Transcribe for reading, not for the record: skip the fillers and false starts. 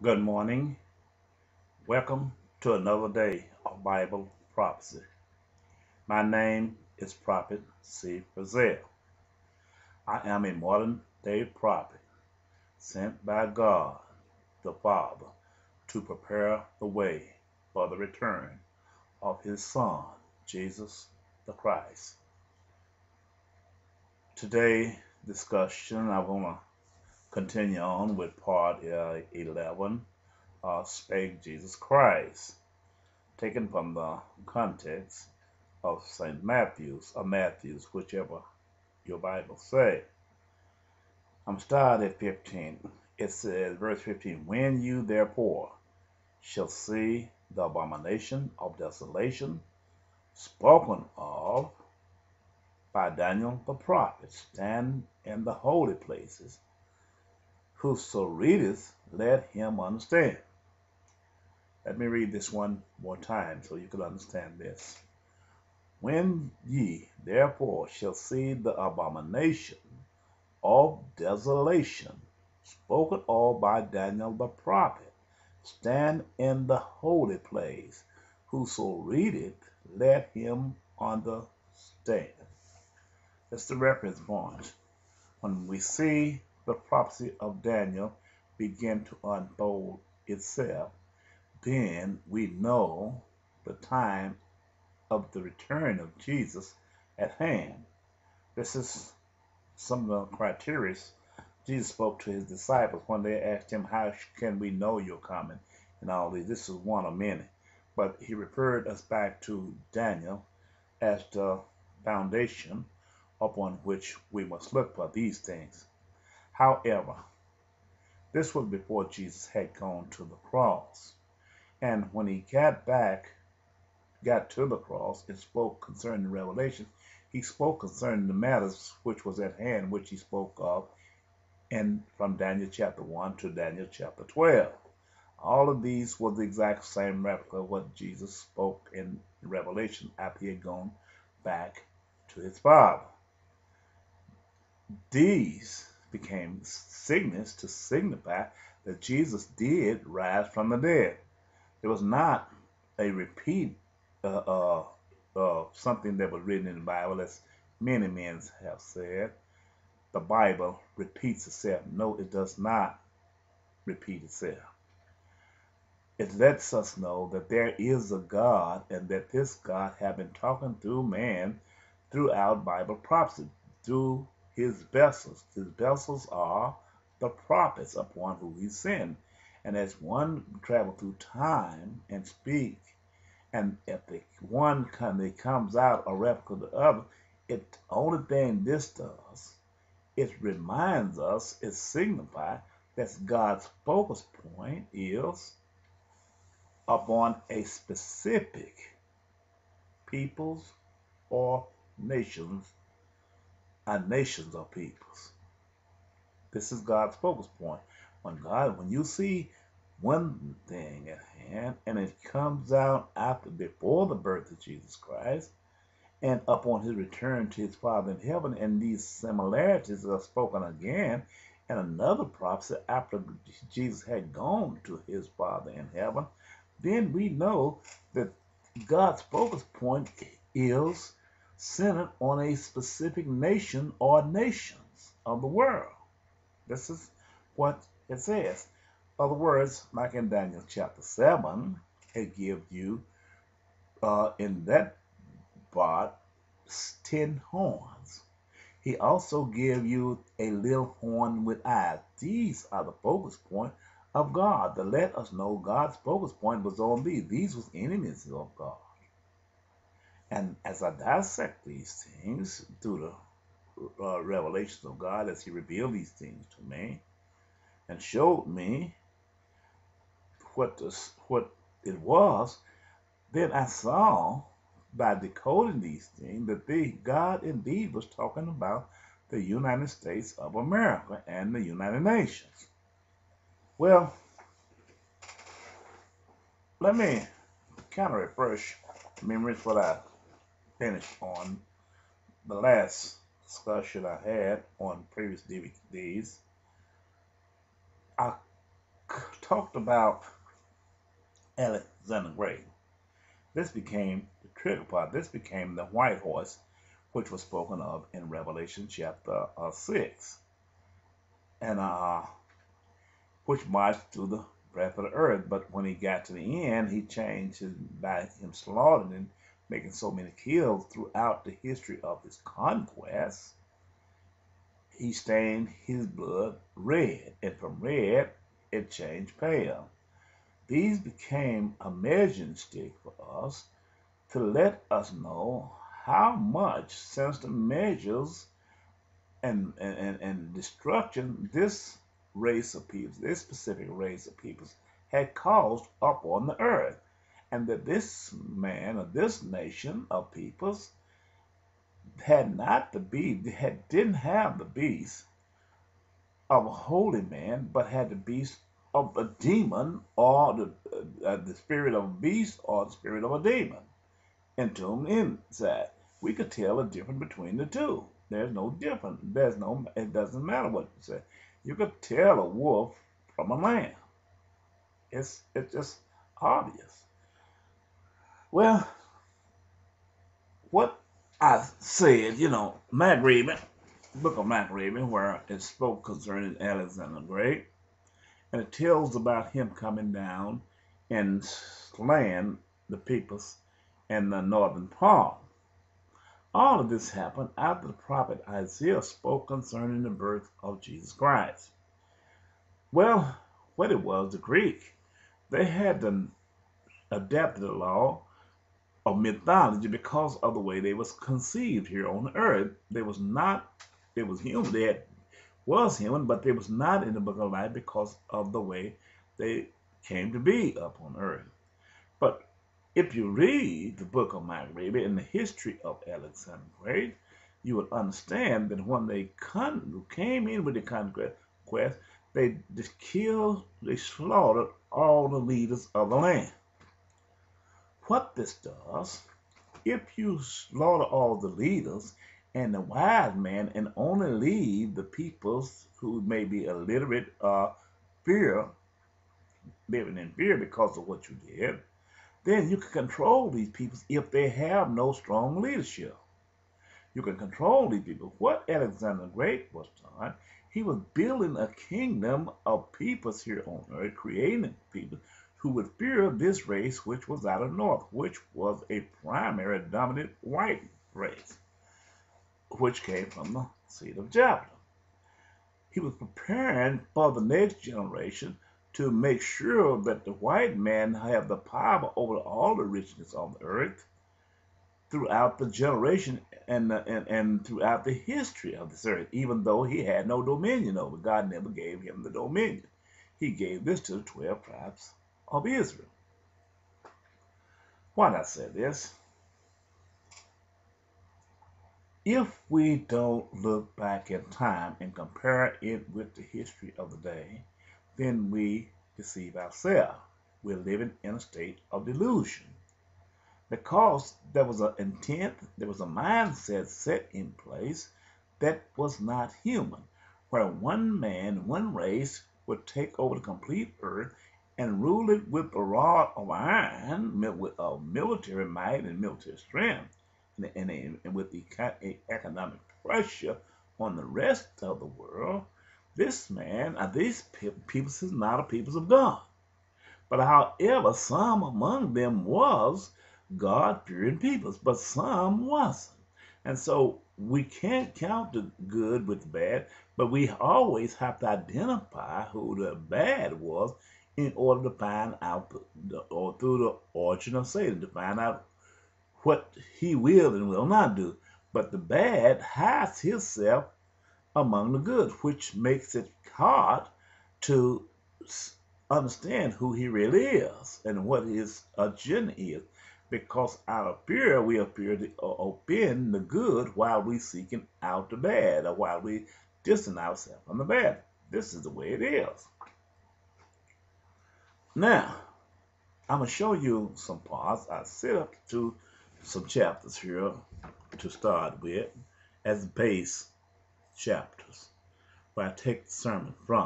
Good morning. Welcome to another day of Bible prophecy. My name is Prophet C. Brazil. I am a modern day prophet sent by God the Father to prepare the way for the return of his Son, Jesus the Christ. Today discussion, I want to continue on with part 11, Spake Jesus Christ, taken from the context of St. Matthew's or Matthew's, whichever your Bible say. I'm starting at 15. It says, verse 15, when you therefore shall see the abomination of desolation spoken of by Daniel the prophet stand in the holy places, whoso readeth, let him understand. Let me read this one more time so you can understand this. When ye therefore shall see the abomination of desolation, spoken of by Daniel the prophet, stand in the holy place. Whoso readeth, let him understand. That's the reference point. When we see the prophecy of Daniel begin to unfold itself, then we know the time of the return of Jesus at hand. This is some of the criteria Jesus spoke to his disciples when they asked him, how can we know you're coming? And all these. This is one of many. But he referred us back to Daniel as the foundation upon which we must look for these things. However, this was before Jesus had gone to the cross. And when he got to the cross and spoke concerning the revelation, he spoke concerning the matters which was at hand, which he spoke of and from Daniel chapter 1 to Daniel chapter 12. All of these was the exact same replica of what Jesus spoke in Revelation after he had gone back to his Father. These became signals to signify that Jesus did rise from the dead. It was not a repeat something that was written in the Bible, as many men have said. The Bible repeats itself. No, it does not repeat itself. It lets us know that there is a God and that this God has been talking through man throughout Bible prophecy, through his vessels. His vessels are the prophets upon whom he sent. And as one travel through time and speak, and if the one comes out a replica of the other, it the only thing this does, it reminds us, it signifies that God's focus point is upon a specific peoples or nations, nations of peoples. This is God's focus point. When you see one thing at hand and it comes out before the birth of Jesus Christ and upon his return to his Father in heaven, and these similarities are spoken again in another prophecy after Jesus had gone to his Father in heaven, then we know that God's focus point is centered on a specific nation or nations of the world. This is what it says. In other words, like in Daniel chapter 7, it gives you in that part 10 horns. He also gave you a little horn with eyes. These are the focus point of God to let us know God's focus point was on these. These was enemies of God. And as I dissect these things through the revelations of God, as he revealed these things to me and showed me what it was, then I saw by decoding these things that God indeed was talking about the United States of America and the United Nations. Well, let me kind of refresh memories what I finished on the last discussion I had on previous DVDs. I talked about Alexander the Great, this became the trigger part. This became the white horse, which was spoken of in Revelation chapter 6, and which marched through the breadth of the earth. But when he got to the end, he changed by him slaughtering and making so many kills throughout the history of his conquest. He stained his blood red, and from red it changed pale. These became a measuring stick for us to let us know how much sinister measures and destruction this race of people, this specific race of peoples, had caused upon the earth, and that this man or this nation of peoples had not the beast, didn't have the beast of a holy man, but had the beast of a demon, or the spirit of a beast, or the spirit of a demon entombed inside. We could tell the difference between the two. There's no difference. It doesn't matter what you say. You could tell a wolf from a lamb. It's just obvious. Well, what I said, Macraven, book of Macraven, where it spoke concerning Alexander the Great, and it tells about him coming down and slaying the peoples in the northern part. All of this happened after the prophet Isaiah spoke concerning the birth of Jesus Christ. Well, what it was, the Greek, they had to adapt the law of mythology because of the way they was conceived here on the earth. They was human. They was human, but they was not in the book of life because of the way they came to be upon earth. But if you read the book of Maccabees and the history of Alexander the Great, you would understand that when they came in with the conquest, they slaughtered all the leaders of the land. What this does, if you slaughter all the leaders and the wise man and only leave the peoples who may be illiterate, living in fear because of what you did, then you can control these people if they have no strong leadership. You can control these people. What Alexander the Great was doing, he was building a kingdom of peoples here on earth, creating people who would fear this race which was out of the north, which was a primary dominant white race, which came from the seed of Japheth. He was preparing for the next generation to make sure that the white man have the power over all the richness of the earth throughout the generation and throughout the history of this earth, even though he had no dominion over. God never gave him the dominion. He gave this to the 12 tribes of Israel. Why did I say this? If we don't look back in time and compare it with the history of the day, then we deceive ourselves. We're living in a state of delusion. Because there was an intent, there was a mindset set in place that was not human, where one man, one race would take over the complete earth and rule it with a rod of iron, with military might and military strength, and with the economic pressure on the rest of the world. This man, these people is not a people of God. But however, some among them was God-fearing peoples, but some wasn't. And so we can't count the good with the bad, but we always have to identify who the bad was in order to find out, or through the origin of Satan, to find out what he will and will not do. But the bad hides himself among the good, which makes it hard to understand who he really is and what his agenda is. Because out of fear, we appear to offend the good while we seeking out the bad, or while we distance ourselves from the bad. This is the way it is. Now, I'm going to show you some parts. I set up to some chapters here to start with as base chapters, where I take the sermon from.